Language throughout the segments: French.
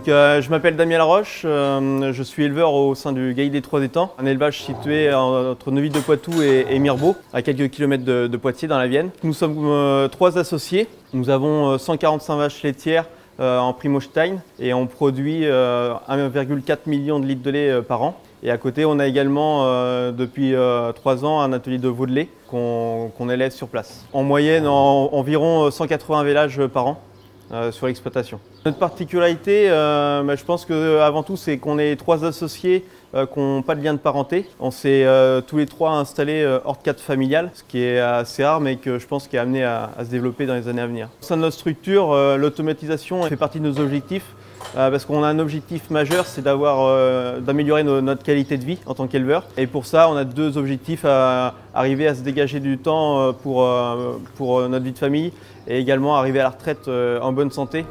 Je m'appelle Damien Laroche, je suis éleveur au sein du Gailly des Trois Étangs, un élevage situé entre Neuville-de-Poitou et Mirebeau, à quelques kilomètres de Poitiers dans la Vienne. Nous sommes 3 associés, nous avons 145 vaches laitières en Primo-Stein et on produit 1,4 million de litres de lait par an. Et à côté, on a également depuis 3 ans un atelier de veau de lait qu'on élève sur place. En moyenne, environ 180 vélages par an sur l'exploitation. Notre particularité, je pense qu'avant tout, c'est qu'on est 3 associés qui n'ont pas de lien de parenté. On s'est tous les 3 installés hors de cadre familial, ce qui est assez rare, mais que je pense qui est amené à se développer dans les années à venir. Au sein de notre structure, l'automatisation fait partie de nos objectifs. Parce qu'on a un objectif majeur, c'est d'améliorer notre qualité de vie en tant qu'éleveur. Et pour ça, on a 2 objectifs, arriver à se dégager du temps pour notre vie de famille et également arriver à la retraite en bonne santé.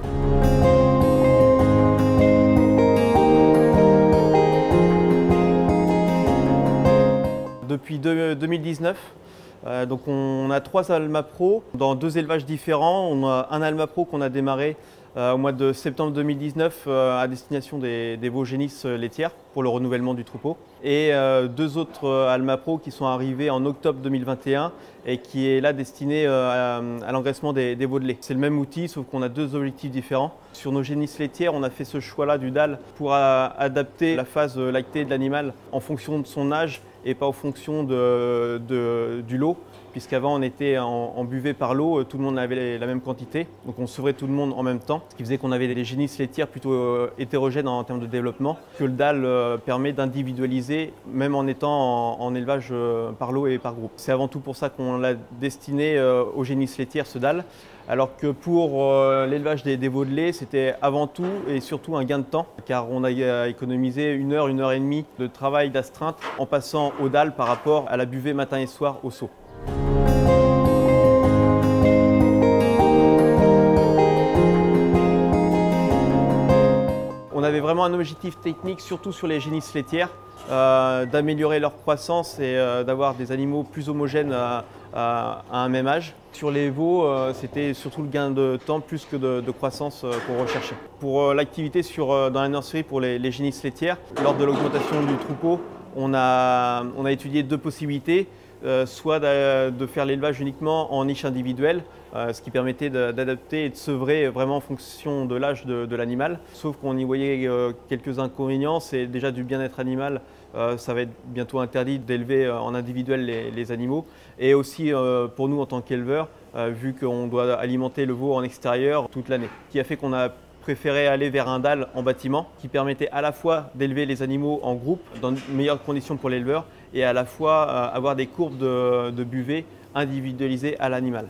Depuis 2019, donc on a 3 Almapro dans 2 élevages différents. On a un Almapro qu'on a démarré au mois de septembre 2019 à destination des veaux génisses laitières pour le renouvellement du troupeau. Et 2 autres Almapro qui sont arrivés en octobre 2021 et qui est là destiné à l'engraissement des veaux de lait. C'est le même outil sauf qu'on a 2 objectifs différents. Sur nos génisses laitières, on a fait ce choix-là du DAL pour adapter la phase lactée de l'animal en fonction de son âge et pas en fonction du lot, puisqu'avant on était en buvée par lot, tout le monde avait la même quantité, donc on sevrait tout le monde en même temps, ce qui faisait qu'on avait des génisses laitières plutôt hétérogènes en termes de développement, que le DAL permet d'individualiser, même en étant en élevage par lot et par groupe. C'est avant tout pour ça qu'on l'a destiné aux génisses laitières, ce DAL, alors que pour l'élevage des veaux de lait, c'était avant tout et surtout un gain de temps, car on a économisé 1 heure, 1 heure et demie de travail d'astreinte en passant au DAL par rapport à la buvée matin et soir au seau. On avait vraiment un objectif technique, surtout sur les génisses laitières, d'améliorer leur croissance et d'avoir des animaux plus homogènes à un même âge. Sur les veaux, c'était surtout le gain de temps plus que de croissance qu'on recherchait. Pour l'activité dans la nurserie pour les génisses laitières, lors de l'augmentation du troupeau, on a étudié 2 possibilités. Soit de faire l'élevage uniquement en niche individuelle, ce qui permettait d'adapter et de sevrer vraiment en fonction de l'âge de l'animal. Sauf qu'on y voyait quelques inconvénients, c'est déjà du bien-être animal, ça va être bientôt interdit d'élever en individuel les animaux. Et aussi pour nous en tant qu'éleveurs, vu qu'on doit alimenter le veau en extérieur toute l'année. Ce qui a fait qu'on a préféré aller vers un DAL en bâtiment qui permettait à la fois d'élever les animaux en groupe dans de meilleures conditions pour l'éleveur et à la fois avoir des courbes de buvée individualisées à l'animal.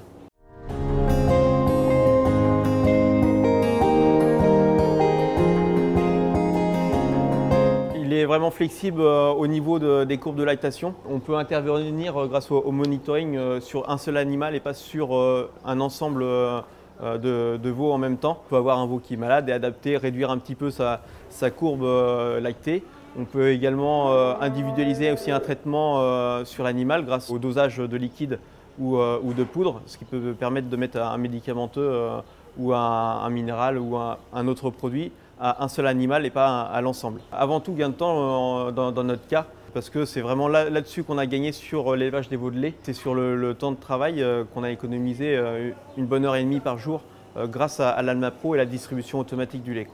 Il est vraiment flexible au niveau des courbes de lactation. On peut intervenir grâce au monitoring sur un seul animal et pas sur un ensemble de veaux en même temps. On peut avoir un veau qui est malade et adapter, réduire un petit peu sa courbe lactée. On peut également individualiser aussi un traitement sur l'animal grâce au dosage de liquide ou de poudre, ce qui peut permettre de mettre un médicamenteux ou un minéral ou un autre produit à un seul animal et pas à l'ensemble. Avant tout, gain de temps dans notre cas, parce que c'est vraiment là-dessus qu'on a gagné sur l'élevage des veaux de lait. C'est sur le temps de travail qu'on a économisé 1 bonne heure et demie par jour grâce à l'Almapro et la distribution automatique du lait.